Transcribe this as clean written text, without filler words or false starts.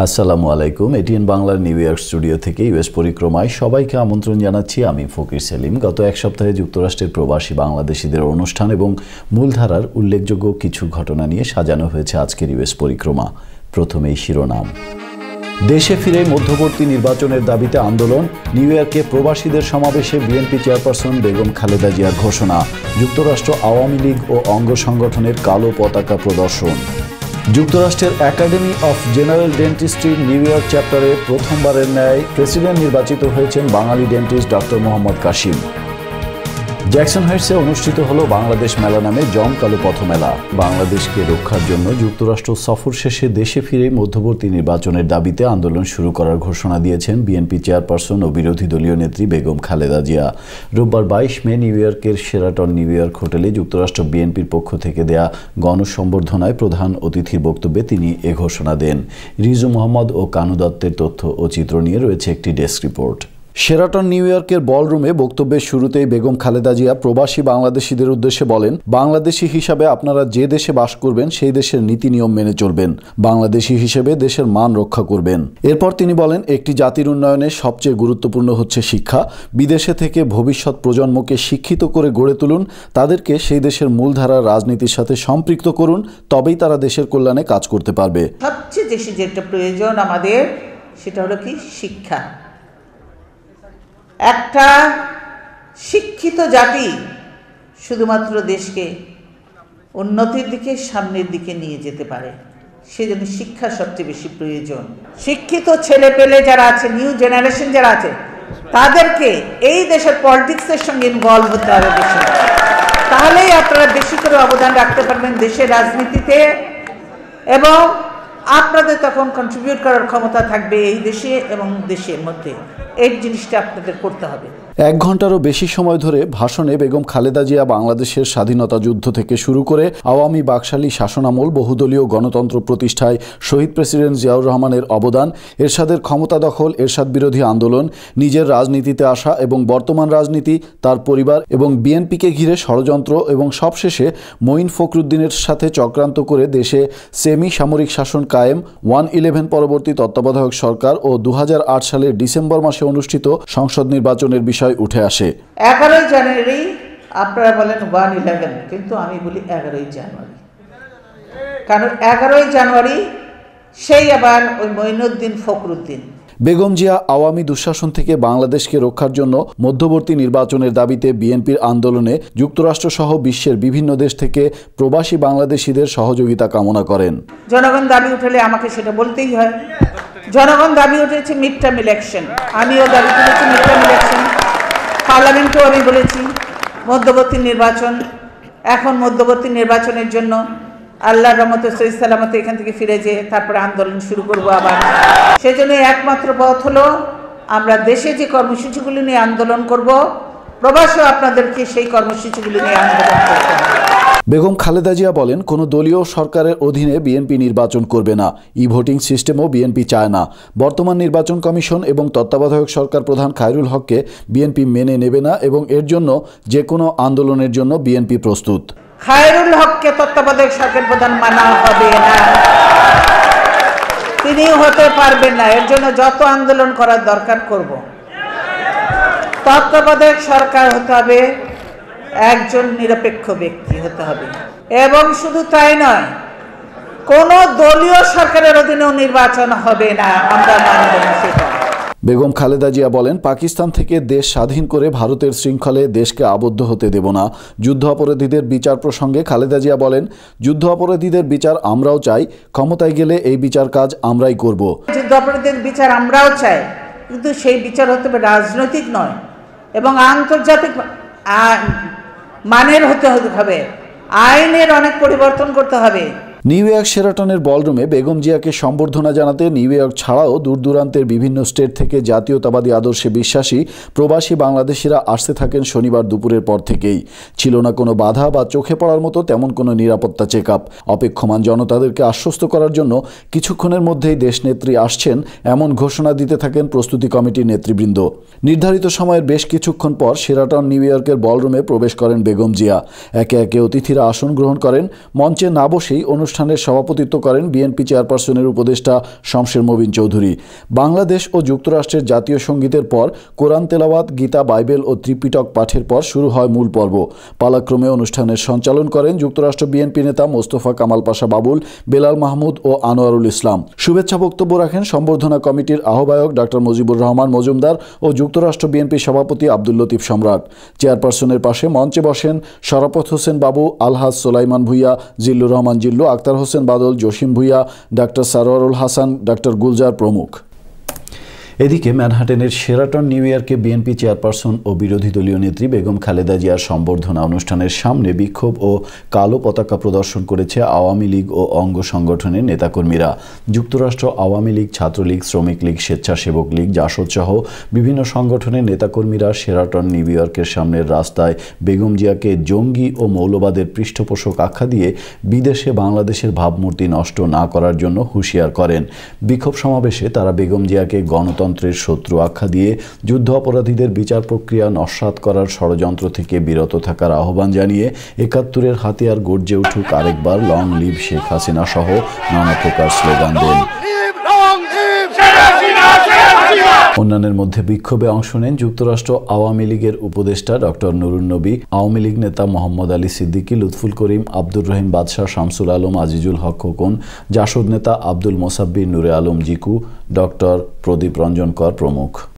আসসালামু আলাইকুম। এটিএন বাংলার নিউ ইয়র্ক স্টুডিও থেকে ইউএস পরিক্রমায় সবাইকে আমন্ত্রণ জানাচ্ছি। আমি ফকির সেলিম। গত এক সপ্তাহে যুক্তরাষ্ট্রের প্রবাসী বাংলাদেশিদের অনুষ্ঠান এবং মূলধারার উল্লেখযোগ্য কিছু ঘটনা নিয়ে সাজানো হয়েছে আজকের ইউএস পরিক্রমা। প্রথমেই শিরোনাম। দেশে ফিরে মধ্যবর্তী নির্বাচনের দাবিতে আন্দোলন। নিউ ইয়র্কে প্রবাসীদের সমাবেশে বিএনপি চেয়ারপারসন বেগম খালেদা জিয়ার ঘোষণা। যুক্তরাষ্ট্র আওয়ামী লীগ ও অঙ্গ সংগঠনের কালো পতাকা প্রদর্শন। যুক্তরাষ্ট্রের একাডেমি অফ জেনারেল ডেন্টিস্ট্রির নিউ ইয়র্ক চ্যাপ্টারে প্রথমবারের ন্যায় প্রেসিডেন্ট নির্বাচিত হয়েছেন Bengali dentist doctor Mohammad Kasim. Jackson হাইটসে অনুষ্ঠিত হলো বাংলাদেশ মেলা নামে জমকালো পথমেলা। বাংলাদেশকে রক্ষার জন্য যুক্তরাষ্ট্র সফর শেষে দেশে ফিরে মধ্যবর্তী নির্বাচনের দাবিতে আন্দোলন শুরু করার ঘোষণা দিয়েছেন বিএনপি চেয়ারপারসন ও বিরোধী দলীয় নেত্রী বেগম খালেদা জিয়া। রোববার 22 মে নিউ ইয়র্কের শেরাটন নিউ ইয়র্ক হোটেলে যুক্তরাষ্ট্র বিএনপির পক্ষ থেকে দেয়া গণসম্বর্ধনায় প্রধান অতিথির বক্তব্যে তিনি এ ঘোষণা দেন। রিজু মোহাম্মদ ও কানু দত্তের তথ্য ও চিত্র নিয়ে রয়েছে একটি ডেস্ক রিপোর্ট। শেরাটন নিউ ইয়র্কের বলরুমে বক্তব্যের শুরুতেই বেগম খালেদা জিয়া প্রবাসী বাংলাদেশিদের উদ্দেশ্যে বলেন, বাংলাদেশি হিসাবে আপনারা যে দেশে বাস করবেন সেই দেশের নীতি নিয়ম মেনে চলবেন। বাংলাদেশি হিসেবে দেশের মান রক্ষা করবেন। এরপর তিনি বলেন, একটি জাতির উন্নয়নে সবচেয়ে গুরুত্বপূর্ণ হচ্ছে শিক্ষা। বিদেশে থেকে ভবিষ্যৎ প্রজন্মকে শিক্ষিত করে গড়ে তুলুন, তাদেরকে সেই দেশের মূলধারার রাজনীতির সাথে সম্পৃক্ত করুন, তবেই তারা দেশের কল্যাণে কাজ করতে পারবে। সবচেয়ে বেশি যেটা প্রয়োজন আমাদের সেটা হলো কি শিক্ষা। একটা শিক্ষিত জাতি শুধুমাত্র দেশকে উন্নতির দিকে সামনের দিকে নিয়ে যেতে পারে, সেজন্য শিক্ষা সবচেয়ে বেশি প্রয়োজন। শিক্ষিত ছেলে পেলে যারা আছে, নিউ জেনারেশন যারা আছে, তাদেরকে এই দেশের পলিটিক্সের সঙ্গে ইনভলভ হতে হবে বেশি, তাহলেই আপনারা বেশি করে অবদান রাখতে পারবেন দেশের রাজনীতিতে, এবং আপনাদের তখন কন্ট্রিবিউট করার ক্ষমতা থাকবে এই দেশে এবং দেশের মধ্যে। এই জিনিসটা আপনাদের করতে হবে। 1 ঘন্টারও বেশি সময় ধরে ভাষণে বেগম খালেদা জিয়া বাংলাদেশের স্বাধীনতা যুদ্ধ থেকে শুরু করে আওয়ামী বাকশালী শাসনামল, বহুদলীয় গণতন্ত্র প্রতিষ্ঠায় শহীদ প্রেসিডেন্ট জিয়াউর রহমানের অবদান, এরশাদের ক্ষমতা দখল, এরশাদ বিরোধী আন্দোলন, নিজের রাজনীতিতে আসা এবং বর্তমান রাজনীতি, তার পরিবার এবং বিএনপিকে ঘিরে ষড়যন্ত্র, এবং সবশেষে মঈন ফখরুদ্দিনের সাথে চক্রান্ত করে দেশে সেমি সামরিক শাসন কায়েম, 1/11 পরবর্তী তত্ত্বাবধায়ক সরকার ও 2008 সালের ডিসেম্বর মাসে অনুষ্ঠিত সংসদ নির্বাচনের বিষয় উঠে আসে। 11 জানুয়ারি আপনারা বলেন 1/11, কিন্তু আমি বলি 11 জানুয়ারি, কারণ 11 জানুয়ারি সেই আবার ওই মঈনুদ্দিন ফখরুদ্দিন। বেগম জিয়া আওয়ামী দুঃশাসন থেকে বাংলাদেশকে রক্ষার জন্য মধ্যবর্তী নির্বাচনের দাবিতে বিএনপির আন্দোলনে যুক্তরাষ্ট্র সহ বিশ্বের বিভিন্ন দেশ থেকে প্রবাসী বাংলাদেশিদের সহযোগিতা কামনা করেন। জনগণ দাবি উঠলে আমাকে সেটা বলতেই হয়। জনগণ দাবি উঠেছে মিড টার্ম ইলেকশন, আমিও দাবি তুলেছি মিড টার্ম ইলেকশন। পার্লামেন্টেও আমি বলেছি মধ্যবর্তী নির্বাচন। এখন মধ্যবর্তী নির্বাচনের জন্য আল্লাহর রহমতে সহি সালামতে এখান থেকে ফিরে যেয়ে তারপরে আন্দোলন শুরু করব আবার। সেজন্য একমাত্র পথ হলো আমরা দেশে যে কর্মসূচিগুলি নিয়ে আন্দোলন করব, প্রবাসেও আপনাদেরকে সেই কর্মসূচিগুলি নিয়ে আন্দোলন করতে হবে। বেগম খালেদা জিয়া বলেন, কোনো দলীয় সরকারের অধীনে বিএনপি নির্বাচন করবে না। ই ভোটিং সিস্টেমও বিএনপি চায় না। বর্তমান নির্বাচন কমিশন এবং তত্ত্বাবধায়ক সরকার প্রধান খায়রুল হককে বিএনপি মেনে নেবে না, এবং এর জন্য যে কোনো আন্দোলনের জন্য বিএনপি প্রস্তুত। খায়রুল হককে তত্ত্বাবধায়ক সরকার প্রধান মানা হবে না, তিনিও হতে পারবেন না। এর জন্য যত আন্দোলন করার দরকার করব। তত্ত্বাবধায়ক সরকার হতে হবে একজন নিরপেক্ষ ব্যক্তি হতে হবে, এবং শুধু তাই নয়, কোন দলীয় সরকারের অধীনেও নির্বাচন হবে না, আমরা মানব না সেটা। বেগম খালেদা জিয়া বলেন, পাকিস্তান থেকে দেশ স্বাধীন করে ভারতের শৃঙ্খলে দেশকে আবদ্ধ হতে দেব না। যুদ্ধ অপরাধীদের বিচার প্রসঙ্গে খালেদা জিয়া বলেন, যুদ্ধ অপরাধীদের বিচার আমরাও চাই, ক্ষমতায় গেলে এই বিচার কাজ আমরাই করব। যুদ্ধ অপরাধীদের বিচার আমরাও চাই, কিন্তু সেই বিচার হতে হবে রাজনৈতিক নয়, এবং আন্তর্জাতিক মানের হতে হবে। আইনের অনেক পরিবর্তন করতে হবে। নিউ ইয়র্ক শেরাটনের বলরুমে বেগম জিয়াকে সম্বর্ধনা জানাতে নিউ ইয়র্ক ছাড়াও দূর দূরান্তের বিভিন্ন স্টেট থেকে জাতীয়তাবাদী আদর্শে বিশ্বাসী প্রবাসী বাংলাদেশিরা আসতে থাকেন শনিবার দুপুরের পর থেকেই। ছিল না কোনো বাধা বা চোখে পড়ার মতো তেমন কোনো নিরাপত্তা চেক আপ। অপেক্ষমান জনতাদেরকে আশ্বস্ত করার জন্য কিছুক্ষণের মধ্যেই দেশনেত্রী আসছেন এমন ঘোষণা দিতে থাকেন প্রস্তুতি কমিটির নেতৃবৃন্দ। নির্ধারিত সময়ের বেশ কিছুক্ষণ পর শেরাটন নিউ ইয়র্কের বলরুমে প্রবেশ করেন বেগম জিয়া। একে একে অতিথিরা আসন গ্রহণ করেন। মঞ্চে না বসেই অনুষ্ঠানের সভাপতিত্ব করেন বিএনপি চেয়ারপারসনের উপদেষ্টা শমশের মবিন চৌধুরী। বাংলাদেশ ও যুক্তরাষ্ট্রের জাতীয় সঙ্গীতের পর কোরআন তেলাওয়াত, গীতা, বাইবেল ও ত্রিপিটক পাঠের পর শুরু হয় মূল পর্ব। পালাক্রমে অনুষ্ঠানের সঞ্চালন করেন যুক্তরাষ্ট্র বিএনপি নেতা মোস্তফা কামাল পাশা বাবুল, বেলাল মাহমুদ ও আনোয়ারুল ইসলাম। শুভেচ্ছা বক্তব্য রাখেন সম্বর্ধনা কমিটির আহ্বায়ক ডক্টর মুজিবুর রহমান মজুমদার ও যুক্তরাষ্ট্র বিএনপি সভাপতি আব্দুল লতিফ সম্রাট। চেয়ারপারসনের পাশে মঞ্চে বসেন শরাফত হোসেন বাবু, আলহাজ সোলাইমান ভুইয়া, জিল্লুর রহমান জিল্লু, আক্তার হোসেন বাদল, জসিম ভুইয়া, ডক্টর সারোয়ারুল হাসান, ডক্টর গুলজার প্রমুখ। এদিকে ম্যানহাটেনের শেরাটন নিউ ইয়র্কে বিএনপি চেয়ারপারসন ও বিরোধী দলীয় নেত্রী বেগম খালেদা জিয়ার সম্বর্ধনা অনুষ্ঠানের সামনে বিক্ষোভ ও কালো পতাকা প্রদর্শন করেছে আওয়ামী লীগ ও অঙ্গ সংগঠনের নেতাকর্মীরা। যুক্তরাষ্ট্র আওয়ামী লীগ, ছাত্রলীগ, শ্রমিক লীগ, স্বেচ্ছাসেবক লীগ, জাসদ সহ বিভিন্ন সংগঠনের নেতাকর্মীরা শেরাটন নিউ ইয়র্কের সামনের রাস্তায় বেগম জিয়াকে জঙ্গি ও মৌলবাদের পৃষ্ঠপোষক আখ্যা দিয়ে বিদেশে বাংলাদেশের ভাবমূর্তি নষ্ট না করার জন্য হুঁশিয়ার করেন। বিক্ষোভ সমাবেশে তারা বেগম জিয়াকে গণতন্ত্রের শত্রু আখ্যা দিয়ে যুদ্ধ অপরাধীদের বিচার প্রক্রিয়া নস্যাৎ করার ষড়যন্ত্র থেকে বিরত থাকার আহ্বান জানিয়ে ৭১-এর হাতিয়ার গর্জে উঠুক আরেকবার, লং লিভ শেখ হাসিনা সহ নানা প্রকার স্লোগান দেন। অন্যান্যের মধ্যে বিক্ষোভে অংশ নেন যুক্তরাষ্ট্র আওয়ামী লীগের উপদেষ্টা ডক্টর নুরুন নবী, আওয়ামী লীগ নেতা মোহাম্মদ আলী সিদ্দিকী, লুৎফুল করিম, আব্দুর রহিম বাদশাহ, শামসুল আলম, আজিজুল হক খোকন, জাসদ নেতা আব্দুল মোসাব্বির, নূরে আলম জিকু, ডক্টর প্রদীপ রঞ্জন কর প্রমুখ।